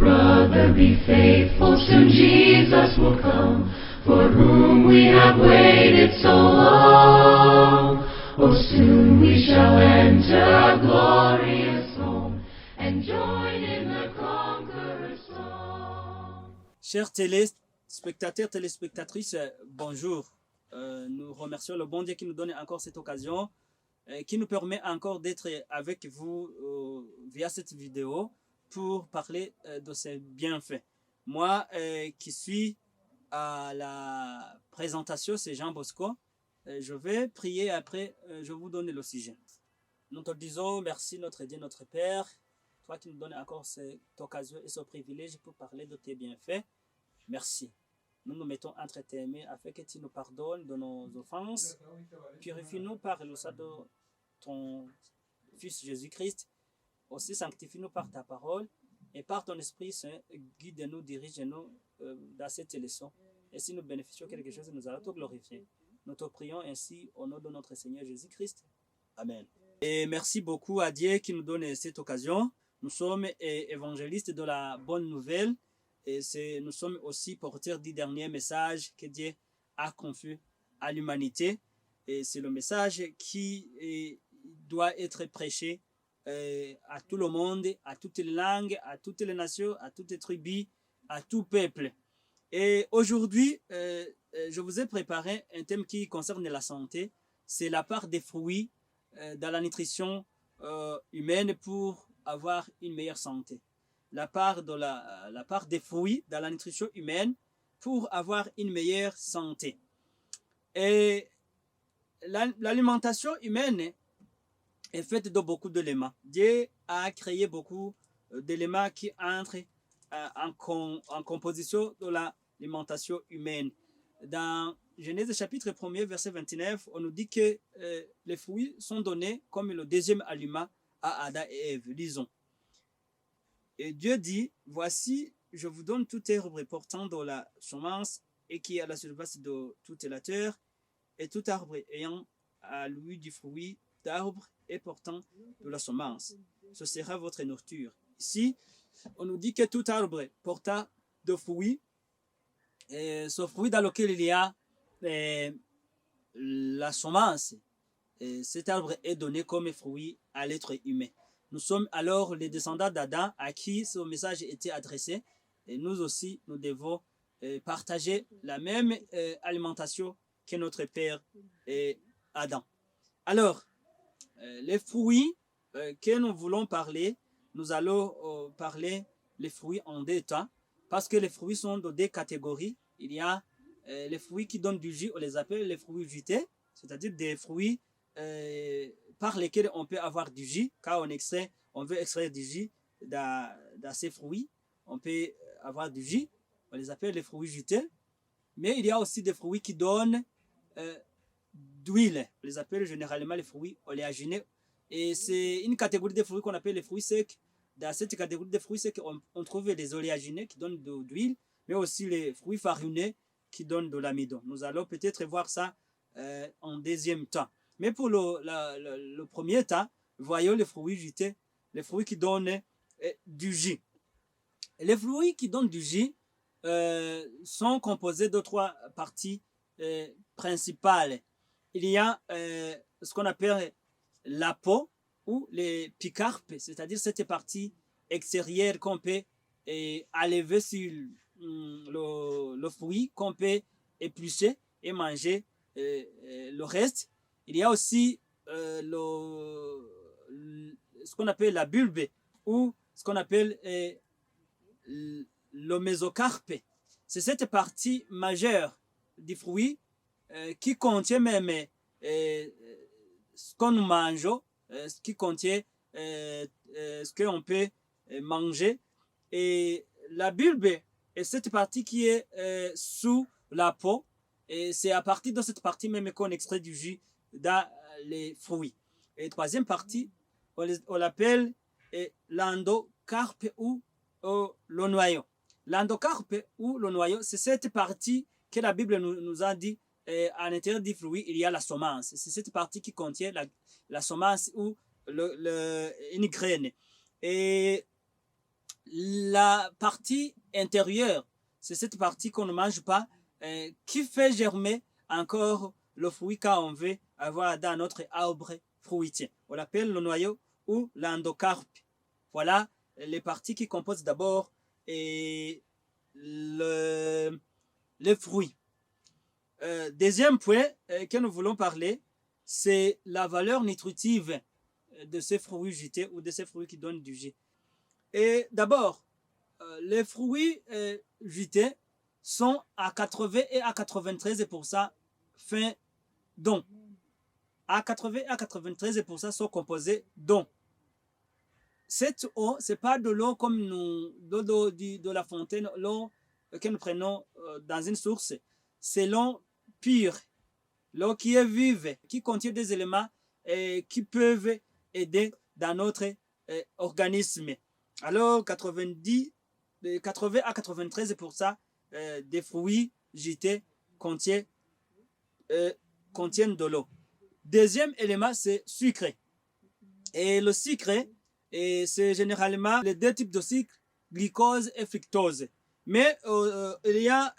brother, be faithful, soon Jesus will come, for whom we have waited so long. Oh, soon we shall enter our glorious home and join in the conqueror's song. Chers téléspectateurs, téléspectatrices, bonjour. Nous remercions le bon Dieu qui nous donne encore cette occasion, qui nous permet encore d'être avec vous via cette vidéo pour parler de ses bienfaits. Moi qui suis à la présentation, c'est Jean Bosco. Je vais prier après, je vous donne le sujet. Nous te disons merci notre Dieu, notre Père, toi qui nous donnes encore cette occasion et ce privilège pour parler de tes bienfaits. Merci. Nous nous mettons entre tes mains afin que tu nous pardonnes de nos offenses. Purifie-nous par le sang de ton Fils Jésus-Christ. Aussi sanctifie-nous par ta parole et par ton Esprit Saint. Guide-nous, dirige-nous dans cette leçon. Et si nous bénéficions quelque chose, nous allons te glorifier. Nous te prions ainsi au nom de notre Seigneur Jésus-Christ. Amen. Et merci beaucoup à Dieu qui nous donne cette occasion. Nous sommes évangélistes de la bonne nouvelle. Et nous sommes aussi porteurs du dernier message que Dieu a confié à l'humanité. Et c'est le message qui doit être prêché à tout le monde, à toutes les langues, à toutes les nations, à toutes les tribus, à tout peuple. Et aujourd'hui, je vous ai préparé un thème qui concerne la santé. C'est la part des fruits dans la nutrition humaine pour avoir une meilleure santé. La part des fruits dans la nutrition humaine pour avoir une meilleure santé. Et l'alimentation humaine est faite de beaucoup d'éléments. Dieu a créé beaucoup d'éléments qui entrent en composition de l'alimentation humaine. Dans Genèse chapitre 1er, verset 29, on nous dit que les fruits sont donnés comme le deuxième aliment à Adam et Ève. Lisons. Et Dieu dit, voici, je vous donne toute herbe portant de la semence et qui est à la surface de toute la terre, et tout arbre ayant à lui du fruit d'arbre et portant de la semence. Ce sera votre nourriture. Ici, on nous dit que tout arbre portant de fruits, et ce fruit dans lequel il y a la semence, et cet arbre est donné comme fruit à l'être humain. Nous sommes alors les descendants d'Adam à qui ce message était adressé. Et nous aussi, nous devons partager la même alimentation que notre père Adam. Alors, les fruits que nous voulons parler, nous allons parler les fruits en deux temps. Parce que les fruits sont de deux catégories. Il y a les fruits qui donnent du jus, on les appelle les fruits jutés, c'est-à-dire des fruits par lesquels on peut avoir du jus. Quand on veut extraire du jus dans ces fruits, on peut avoir du jus. On les appelle les fruits jutés. Mais il y a aussi des fruits qui donnent d'huile. On les appelle généralement les fruits oléagineux. Et c'est une catégorie de fruits qu'on appelle les fruits secs. Dans cette catégorie de fruits secs, on trouve les oléagineux qui donnent de l'huile, mais aussi les fruits farineux qui donnent de l'amidon. Nous allons peut-être voir ça en deuxième temps. Mais pour le premier temps, voyons les fruits jutés, les fruits qui donnent du jus. Les fruits qui donnent du jus sont composés de trois parties principales. Il y a ce qu'on appelle la peau ou les picarpes, c'est-à-dire cette partie extérieure qu'on peut enlever sur le fruit, qu'on peut éplucher et manger le reste. Il y a aussi ce qu'on appelle la bulbe ou ce qu'on appelle le mésocarpe. C'est cette partie majeure du fruit qui contient même ce qu'on mange, ce qui contient ce qu'on peut manger. Et la bulbe est cette partie qui est sous la peau. Et c'est à partir de cette partie même qu'on extrait du jus dans les fruits. Et troisième partie, on l'appelle l'endocarpe ou le noyau. L'endocarpe ou le noyau, c'est cette partie que la Bible nous a dit à l'intérieur du fruit, il y a la semence. C'est cette partie qui contient la semence ou une graine. Et la partie intérieure, c'est cette partie qu'on ne mange pas, qui fait germer encore le fruit quand on veut avoir dans notre arbre fruitier. On l'appelle le noyau ou l'endocarpe. Voilà les parties qui composent d'abord le fruit. Deuxième point que nous voulons parler, c'est la valeur nutritive de ces fruits jutés ou de ces fruits qui donnent du jus. Et d'abord, les fruits jutés sont à 80 et à 93% fins d'eau. À 80 et à 93% sont composés d'eau. Cette eau, ce n'est pas de l'eau comme l'eau de la fontaine, l'eau que nous prenons dans une source. C'est l'eau pure, l'eau qui est vive, qui contient des éléments qui peuvent aider dans notre organisme. Alors, 80 à 93% des fruits jetés contiennent de l'eau. Deuxième élément, c'est sucre. Et le sucre, c'est généralement les deux types de sucre, glucose et fructose. Mais il y a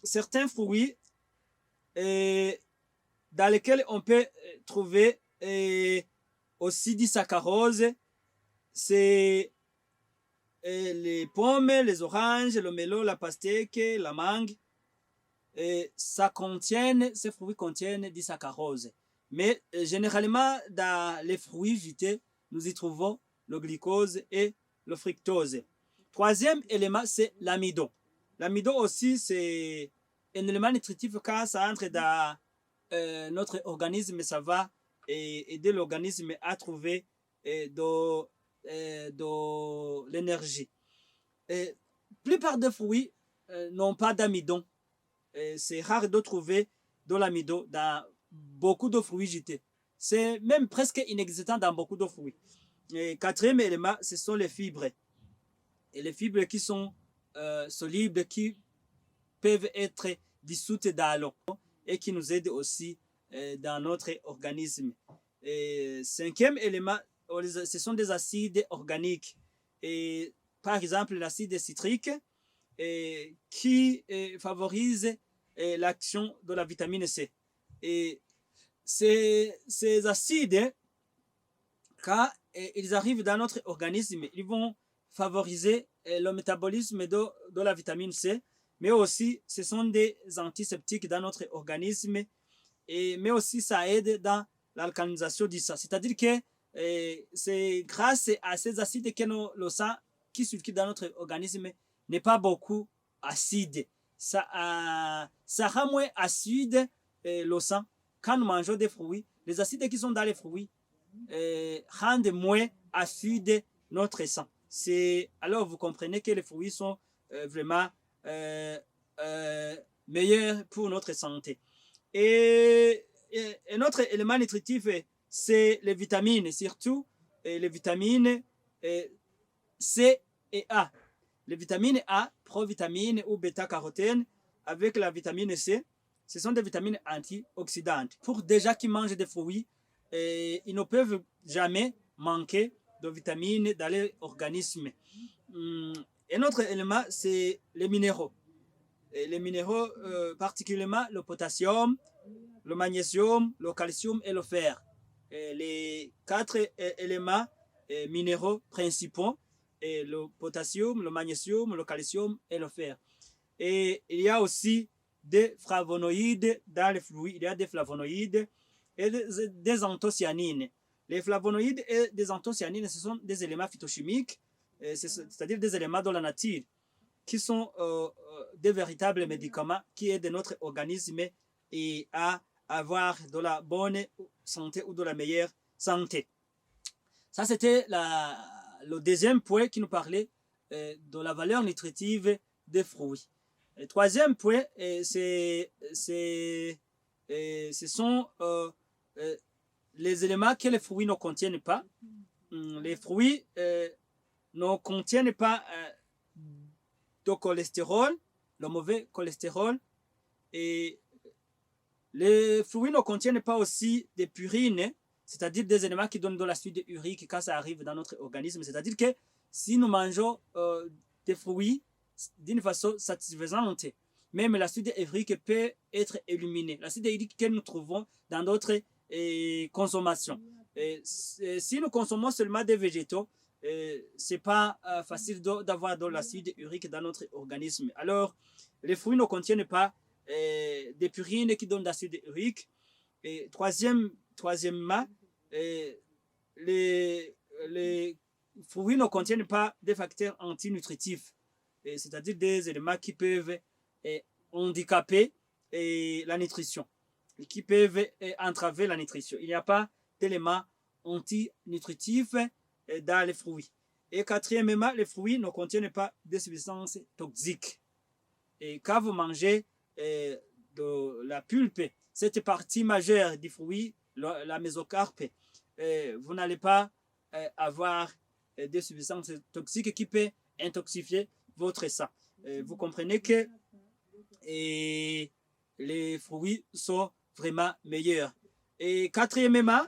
certains fruits dans lesquels on peut trouver aussi du saccharose. C'est les pommes, les oranges, le melon, la pastèque, la mangue. Ces fruits contiennent du saccharose. Mais généralement, dans les fruits jetés, nous y trouvons le glucose et le fructose. Troisième élément, c'est l'amidon. L'amidon aussi, c'est un élément nutritif car ça entre dans notre organisme, ça va aider l'organisme à trouver de l'énergie. La plupart des fruits n'ont pas d'amidon. C'est rare de trouver de l'amidon dans beaucoup de fruits jetés. C'est même presque inexistant dans beaucoup de fruits. Et quatrième élément, ce sont les fibres. Et les fibres qui sont solubles, qui peuvent être dissoutes dans l'eau et qui nous aident aussi dans notre organisme. Et cinquième élément, ce sont des acides organiques. Et par exemple, l'acide citrique qui favorise l'action de la vitamine C. Et ces acides, quand ils arrivent dans notre organisme, ils vont favoriser le métabolisme de la vitamine C, mais aussi ce sont des antiseptiques dans notre organisme, mais aussi ça aide dans l'alcalinisation du sang. C'est-à-dire que c'est grâce à ces acides que le sang qui circule dans notre organisme n'est pas beaucoup acide. Ça rend moins acide le sang. Quand nous mangeons des fruits, les acides qui sont dans les fruits rendent moins acide notre sang. Alors vous comprenez que les fruits sont vraiment meilleurs pour notre santé. Et un autre élément nutritif, c'est les vitamines, surtout les vitamines C et A. Les vitamines A, provitamine ou bêta-carotène, avec la vitamine C, ce sont des vitamines antioxydantes. Pour des gens qui mangent des fruits, ils ne peuvent jamais manquer de vitamines dans leur organisme. Un autre élément, c'est les minéraux. Et les minéraux, particulièrement le potassium, le magnésium, le calcium et le fer. Et les quatre éléments minéraux principaux, et le potassium, le magnésium, le calcium et le fer. Et il y a aussi des flavonoïdes dans les fruits. Il y a des flavonoïdes et des anthocyanines. Les flavonoïdes et des anthocyanines, ce sont des éléments phytochimiques, c'est-à-dire des éléments de la nature, qui sont des véritables médicaments qui aident notre organisme et à avoir de la bonne santé ou de la meilleure santé. Ça, c'était le deuxième point qui nous parlait de la valeur nutritive des fruits. Le troisième point, ce sont les éléments que les fruits ne contiennent pas. Les fruits ne contiennent pas de cholestérol, le mauvais cholestérol, et les fruits ne contiennent pas aussi des purines c'est-à-dire des éléments qui donnent de l'acide urique quand ça arrive dans notre organisme. C'est-à-dire que si nous mangeons des fruits d'une façon satisfaisante, même l'acide urique peut être éliminé. L'acide urique que nous trouvons dans d'autres consommations. Si nous consommons seulement des végétaux, c'est pas facile d'avoir de l'acide urique dans notre organisme. Alors, les fruits ne contiennent pas des purines qui donnent de l'acide urique. Et troisièmement, les fruits ne contiennent pas des facteurs antinutritifs, c'est-à-dire des éléments qui peuvent handicaper la nutrition, et qui peuvent entraver la nutrition. Il n'y a pas d'éléments antinutritifs dans les fruits. Et quatrièmement, les fruits ne contiennent pas de substances toxiques. Et quand vous mangez de la pulpe, cette partie majeure du fruit, la mésocarpe, vous n'allez pas avoir des substances toxiques qui peuvent intoxifier votre sang. Vous comprenez que les fruits sont vraiment meilleurs. Et quatrièmement,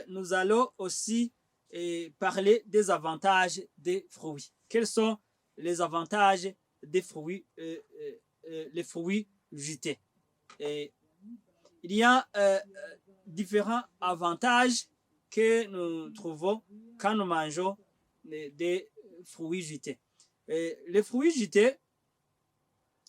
nous allons aussi parler des avantages des fruits. Quels sont les avantages des fruits, les fruits jutés? Il y a différents avantages que nous trouvons quand nous mangeons des fruits jutés. Les fruits jutés,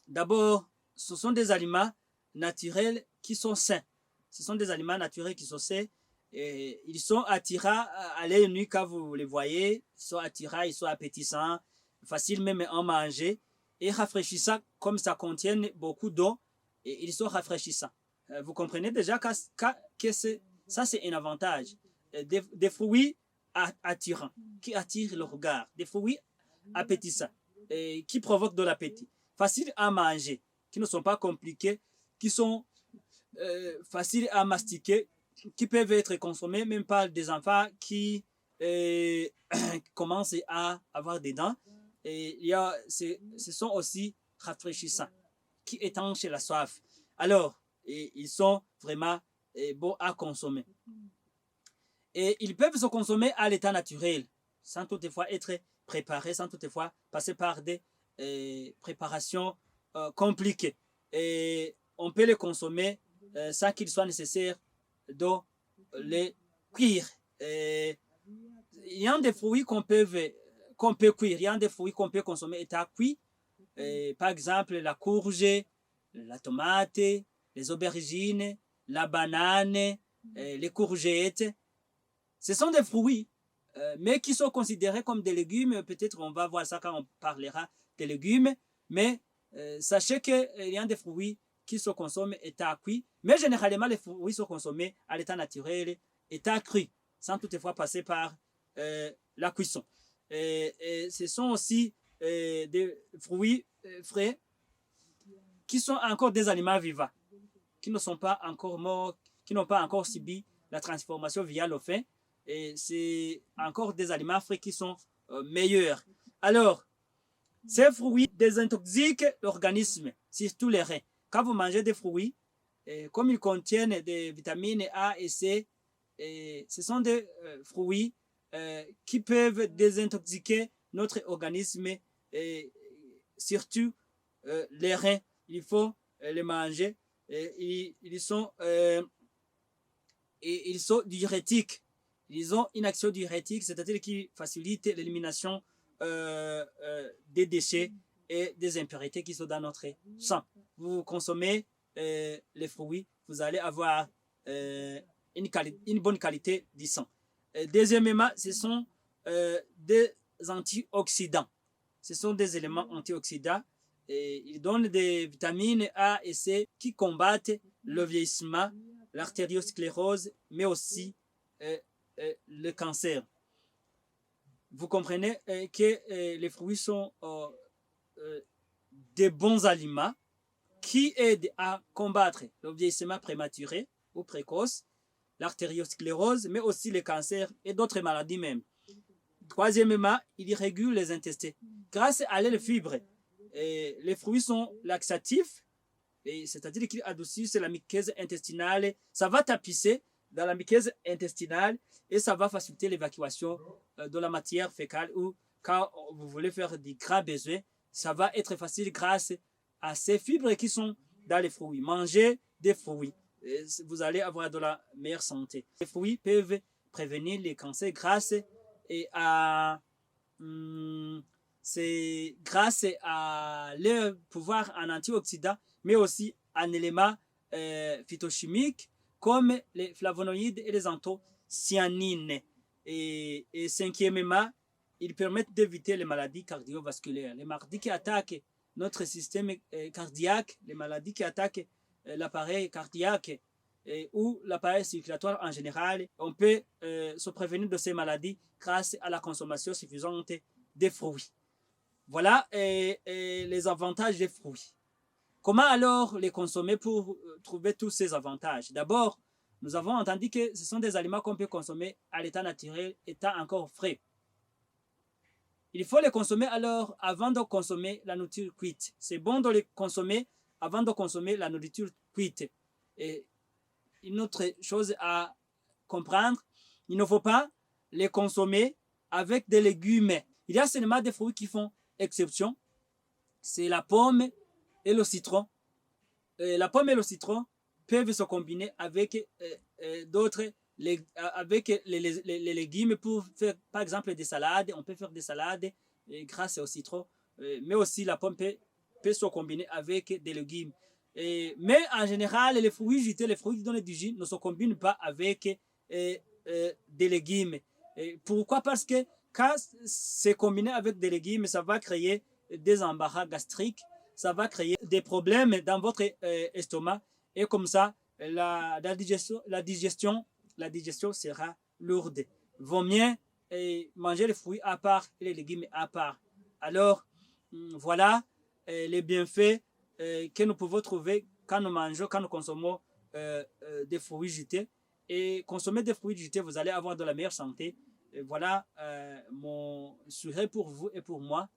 d'abord, ce sont des aliments naturels qui sont sains. Ce sont des aliments naturels qui sont sains. Et ils sont attirants à l'œil nu quand vous les voyez. Ils sont attirants, ils sont appétissants, faciles même à en manger et rafraîchissants comme ça contient beaucoup d'eau. Et ils sont rafraîchissants. Vous comprenez déjà que ça c'est un avantage. Des fruits attirants, qui attirent le regard. Des fruits appétissants, qui provoquent de l'appétit. Faciles à manger, qui ne sont pas compliqués, qui sont faciles à mastiquer, qui peuvent être consommés même par des enfants qui commencent à avoir des dents. Et ce sont aussi rafraîchissants, qui étanchent la soif. Alors, ils sont vraiment bons à consommer. Et ils peuvent se consommer à l'état naturel, sans toutefois être préparés, sans toutefois passer par des préparations compliquées. Et on peut les consommer sans qu'il soit nécessaire de les cuire. Il y a des fruits qu'on peut cuire, il y a des fruits qu'on peut consommer état cuit. Par exemple, la courge, la tomate, les aubergines, la banane, les courgettes. Ce sont des fruits, mais qui sont considérés comme des légumes. Peut-être on va voir ça quand on parlera des légumes. Mais sachez qu'il y a des fruits qui se consomment état cuit. Mais généralement, les fruits sont consommés à l'état naturel, état cru, sans toutefois passer par la cuisson. Ce sont aussi des fruits frais qui sont encore des aliments vivants, qui ne sont pas encore morts, qui n'ont pas encore subi la transformation via le feu. Et c'est encore des aliments frais qui sont meilleurs. Alors, ces fruits désintoxiquent l'organisme, surtout les reins. Quand vous mangez des fruits, comme ils contiennent des vitamines A et C, ce sont des fruits qui peuvent désintoxiquer notre organisme, et surtout les reins. Il faut les manger. Ils sont diurétiques. Ils ont une action diurétique, c'est-à-dire qui facilite l'élimination des déchets et des impuretés qui sont dans notre sang. Vous consommez les fruits, vous allez avoir une bonne qualité du sang. Deuxièmement, ce sont des antioxydants. Ce sont des éléments antioxydants. Ils donnent des vitamines A et C qui combattent le vieillissement, l'artériosclérose, mais aussi le cancer. Vous comprenez que les fruits sont des bons aliments qui aident à combattre le vieillissement prématuré ou précoce, l'artériosclérose, mais aussi le cancer et d'autres maladies même. Troisièmement, ils régulent les intestins. Grâce à leurs fibres, les fruits sont laxatifs, c'est-à-dire qu'ils adoucissent la muqueuse intestinale. Ça va tapisser dans la muqueuse intestinale et ça va faciliter l'évacuation de la matière fécale ou quand vous voulez faire des grands besoins, ça va être facile grâce à ces fibres qui sont dans les fruits. Mangez des fruits, vous allez avoir de la meilleure santé. Les fruits peuvent prévenir les cancers grâce à c'est grâce à leur pouvoir en antioxydants, mais aussi en éléments phytochimiques comme les flavonoïdes et les anthocyanines. Et cinquièmement, ils permettent d'éviter les maladies cardiovasculaires, les maladies qui attaquent notre système cardiaque, les maladies qui attaquent l'appareil cardiaque ou l'appareil circulatoire en général. On peut se prévenir de ces maladies grâce à la consommation suffisante des fruits. Voilà les avantages des fruits. Comment alors les consommer pour trouver tous ces avantages? D'abord, nous avons entendu que ce sont des aliments qu'on peut consommer à l'état naturel, étant encore frais. Il faut les consommer alors avant de consommer la nourriture cuite. C'est bon de les consommer avant de consommer la nourriture cuite. Et une autre chose à comprendre, il ne faut pas les consommer avec des légumes. Il y a seulement des fruits qui font exception. C'est la pomme et le citron. La pomme et le citron peuvent se combiner avec d'autres, avec les légumes pour faire par exemple des salades. On peut faire des salades grâce au citron, mais aussi la pomme peut se combiner avec des légumes. Mais en général, les fruits jutés, les fruits qui donnent du jus ne se combinent pas avec des légumes. Pourquoi? Parce que quand c'est combiné avec des légumes, ça va créer des embarras gastriques, ça va créer des problèmes dans votre estomac et comme ça, la digestion sera lourde. Vaut mieux manger les fruits à part et les légumes à part. Alors, voilà les bienfaits que nous pouvons trouver quand nous consommons des fruits jutés. Et consommer des fruits jutés, vous allez avoir de la meilleure santé. Et voilà mon souhait pour vous et pour moi,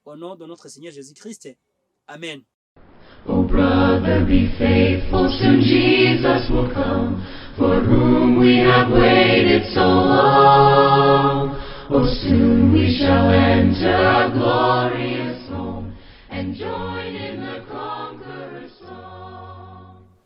au nom de notre Seigneur Jésus-Christ. Amen. Oh, brother, be faithful, soon Jesus will come, for whom we have waited so long.